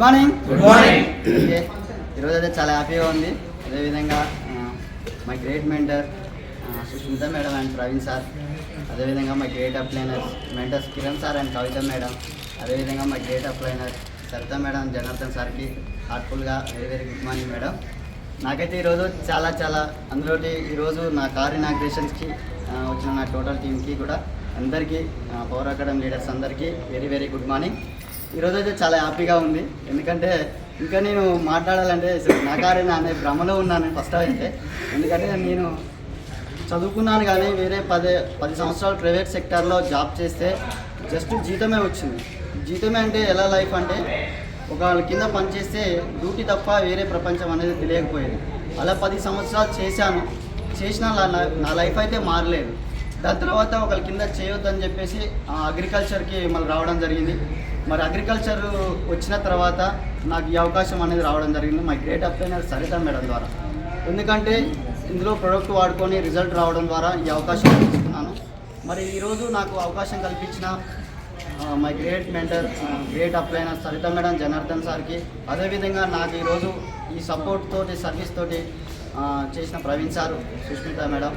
Morning. Okay, ఈరోజు అయితే చాలా హ్యాపీగా ఉంది. అదేవిధంగా my great mentor Sushmita madam and Praveen sir, అదేవిధంగా my great upliners mentors Kiran sir and Kavitha madam, అదేవిధంగా my great upliner Saritha madam Janardhan సార్కి హార్ట్ఫుల్గా వెరీ గుడ్ మార్నింగ్ మేడం. నాకైతే ఈరోజు చాలా అందులో ఈరోజు నా కార్ ఇనాగ్రేషన్స్కి వచ్చిన నా టోటల్ టీమ్కి కూడా అందరికీ పవర్ అకాడమీ లీడర్స్ అందరికీ వెరీ గుడ్ మార్నింగ్. ఈరోజు అయితే చాలా హ్యాపీగా ఉంది. ఎందుకంటే ఇంకా నేను మాట్లాడాలంటే నా కారేనా అనే భ్రమలో ఉన్నాను ఫస్ట్ అయితే. ఎందుకంటే నేను చదువుకున్నాను కానీ వేరే 10 సంవత్సరాలు ప్రైవేట్ సెక్టార్లో జాబ్ చేస్తే జస్ట్ జీతమే వచ్చింది. జీతమే అంటే ఎలా లైఫ్ అంటే ఒకళ్ళ కింద పనిచేస్తే డ్యూటీ తప్ప వేరే ప్రపంచం అనేది తెలియకపోయేది. అలా 10 సంవత్సరాలు చేసిన నా లైఫ్ అయితే మారలేదు. దాని తర్వాత ఒకళ్ళ కింద చేయొద్దని చెప్పేసి అగ్రికల్చర్కి మళ్ళీ రావడం జరిగింది. మరి అగ్రికల్చర్ వచ్చిన తర్వాత నాకు ఈ అవకాశం అనేది రావడం జరిగింది my great upliner Saritha madam ద్వారా. ఎందుకంటే ఇందులో ప్రొడక్ట్ వాడుకొని రిజల్ట్ రావడం ద్వారా ఈ అవకాశం తీసుకున్నాను. మరి ఈరోజు నాకు అవకాశం కల్పించిన my great mentor great upliner Saritha madam Janardhan సార్కి, అదేవిధంగా నాకు ఈరోజు ఈ సపోర్ట్ తోటి సర్వీస్ తోటి చేసిన ప్రవీణ్ సార్ సుష్మిత మేడం,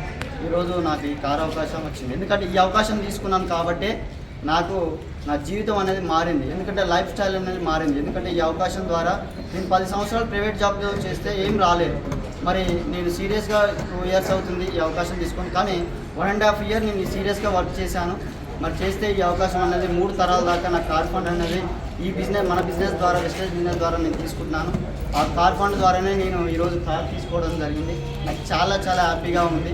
ఈరోజు నాకు ఈ కార్ అవకాశం వచ్చింది. ఎందుకంటే ఈ అవకాశం తీసుకున్నాను కాబట్టి నాకు నా జీవితం అనేది మారింది. ఎందుకంటే లైఫ్ స్టైల్ అనేది మారింది. ఎందుకంటే ఈ అవకాశం ద్వారా నేను 10 సంవత్సరాలు ప్రైవేట్ జాబ్ చేస్తే ఏం రాలేదు. మరి నేను సీరియస్గా 2 ఇయర్స్ అవుతుంది ఈ అవకాశం తీసుకొని, కానీ 1.5 ఇయర్ నేను సీరియస్గా వర్క్ చేశాను. మరి చేస్తే ఈ అవకాశం అనేది 3 తరాల దాకా నాకు కార్ ఫండ్ అనేది ఈ బిజినెస్ మన బిజినెస్ ద్వారా వెస్టేజ్ బిజినెస్ ద్వారా నేను తీసుకుంటున్నాను. ఆ కార్ ఫండ్ ద్వారానే నేను ఈరోజు కార్ తీసుకోవడం జరిగింది. నాకు చాలా హ్యాపీగా ఉంది.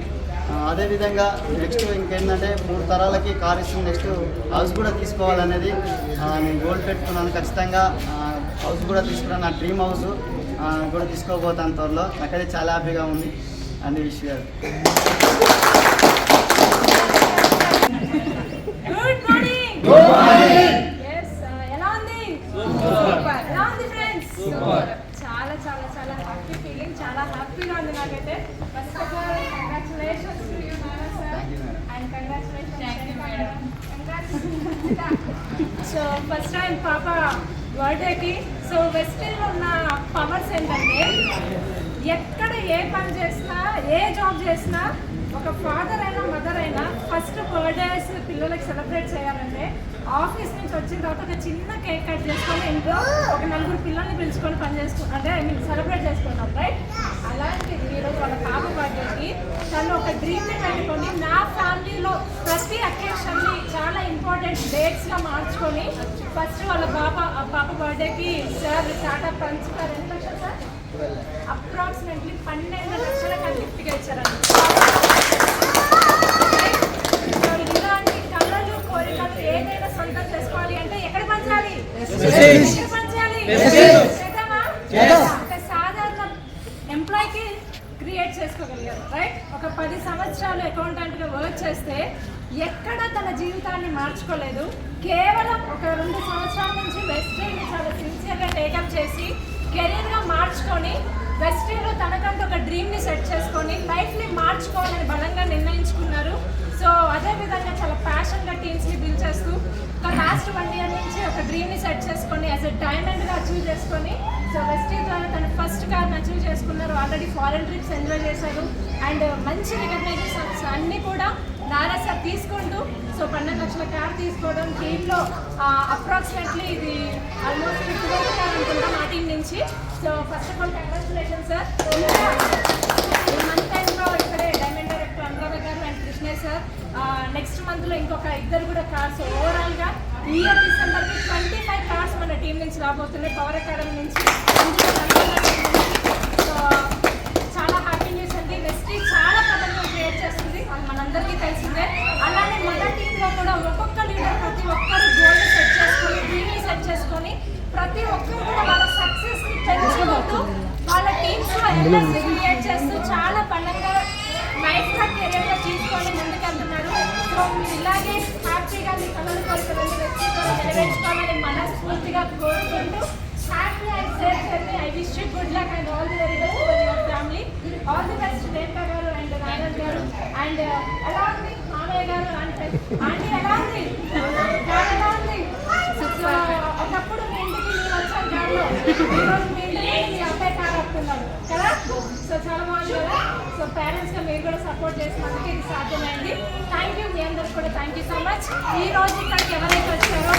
అదేవిధంగా నెక్స్ట్ ఇంకేంటంటే 3 తరాలకి కార్ ఇస్తుంది. నెక్స్ట్ హౌస్ కూడా తీసుకోవాలనేది నేను గోల్ పెట్టుకున్నాను. ఖచ్చితంగా హౌస్ కూడా తీసుకున్నాను. నా డ్రీమ్ హౌస్ కూడా తీసుకోబోతాను త్వరలో. నాకైతే చాలా హ్యాపీగా ఉంది. అన్ని విషయాలు. చాలా హ్యాపీ ఫీలింగ్, చాలా హ్యాపీగా ఉంది నాకైతే. First of all congratulations to you నానా sir and congratulations madam. So first time పాప బర్త్డేకి సో వెస్టిల్లో ఉన్న పవర్స్ ఏంటంటే ఎక్కడ ఏ పని చేసినా ఏ జాబ్ చేసినా ఒక ఫాదర్ అయినా మదర్ అయినా ఫస్ట్ బర్త్డేస్ పిల్లలకి సెలబ్రేట్ చేయాలంటే ఆఫీస్ నుంచి వచ్చిన తర్వాత ఒక చిన్న కేక్ కట్ చేసుకొని ఇంట్లో ఒక 4 పిల్లల్ని పిలుచుకొని పని చేసుకుంటాం, అంటే సెలబ్రేట్ చేసుకుంటాం, రైట్? అలాంటిది ఈరోజు వాళ్ళ పాప బర్త్డేకి తను ఒక డ్రీమ్ని పెట్టుకొని నా ఫ్యామిలీలో ప్రతి అకేషన్ని చాలా ఇంపార్టెంట్ డేట్స్గా మార్చుకొని ఫస్ట్ వాళ్ళ పాప బర్త్డేకి సార్ టాటా పంచుతారు. ఎంత లక్షలు సార్? అప్రాక్సిమేట్లీ 12 లక్షల గిఫ్ట్గా ఇచ్చారండి. ఏదైనా సొంతం చేసుకోవాలి అంటే ఎక్కడ పంచాలి? ఒక సాధారణ ఎంప్లాయీకి క్రియేట్ చేసుకోగలిగారు, రైట్? ఒక 10 సంవత్సరాలు అకౌంటెంట్గా వర్క్ చేస్తే ఎక్కడ తన జీవితాన్ని మార్చుకోలేదు. కేవలం ఒక 2 సంవత్సరాల నుంచి వెస్ట్రీని చాలా సిన్సియర్గా టేకప్ చేసి కెరీర్గా మార్చుకొని వెస్ట్రీలో తనకంటూ ఒక డ్రీమ్ని సెట్ చేసుకొని లైఫ్ని మార్చుకోవాలని బలంగా నిర్ణయించుకున్నారు. సో అదేవిధంగా చాలా ప్యాషన్గా టీమ్స్ని బిల్డ్ చేస్తూ ఒక లాస్ట్ 1 ఇయర్ నుంచి ఒక డ్రీమ్ని సెట్ చేసుకొని యాజ్ ఎ డైమండ్గా అచీవ్ చేసుకొని సో వెస్టీ ద్వారా తన ఫస్ట్ కార్ని అచీవ్ చేసుకున్నారు. ఆల్రెడీ ఫారెన్ ట్రిప్స్ ఎంజాయ్ చేశారు అండ్ మంచి రికగ్నైజేషన్స్ అన్నీ కూడా నారా సార్ తీసుకుంటూ సో 12 లక్షల కార్ తీసుకోవడం టీంలో అప్రాక్సిమేట్లీ ఇది ఆల్మోస్ట్ 50 కార్ అనుకుంటాం ఆ టీం నుంచి. So first of all congratulation sir. ఈ మంత్ టైంలో ఇక్కడే డైమండ్ డైరెక్టర్ అనురాధ గారు అండ్ కృష్ణయ్య సార్, నెక్స్ట్ మంత్లో ఇంకొక 2 కూడా కార్స్. ఓవరాల్గా ఈ ఇయర్ డిసెంబర్కి 25 కార్స్ మన టీం నుంచి రాబోతున్నాయి పవర్ అకాడమీ నుంచి. సో చాలా హ్యాపీ న్యూస్ అండి. వెస్టీ చాలా పదంగా క్రియేట్ చేస్తుంది, అది మనందరికీ తెలిసిందే. అలానే మన టీంలో కూడా ఒక్కొక్క లీడర్ ప్రతి ఒక్కరు గోల్ని సెట్ చేసుకొని డ్రీమ్ని సెట్ చేసుకొని ప్రతి ఒక్కరు కూడా వాళ్ళ సక్సెస్ని పెంచుకుంటూ వాళ్ళ టీమ్స్లో ఎనర్జీ క్రియేట్ చేస్తూ చాలా బలంగా లైఫ్గా కెరీర్గా తీసుకొని ముందుకెళ్తున్నారు. సో మీరు ఇలాగే హ్యాపీగా మీ కళలు కోరుకోవాలని నెరవేర్చుకోవాలని మనస్ఫూర్తిగా కోరుకుంటూ happy and safe journey. I wish you good luck and all the very best for your family. All the best Rekha గారు అండ్ నారాయణ గారు అండ్ ఎలా ఉంది మామయ్య గారు అంటే ఆంటీ ఎలా ఉంది? ఒకప్పుడు మీ ఇంటికి నేను వచ్చాను గారిలో మీరు కూడా సపోర్ట్ చేసినందుకు ఇది సాధ్యమైంది. థ్యాంక్ యూ, మీ అందరికి కూడా థ్యాంక్ యూ సో మచ్. ఈ రోజు ఇక్కడికి ఎవరైతే వచ్చారో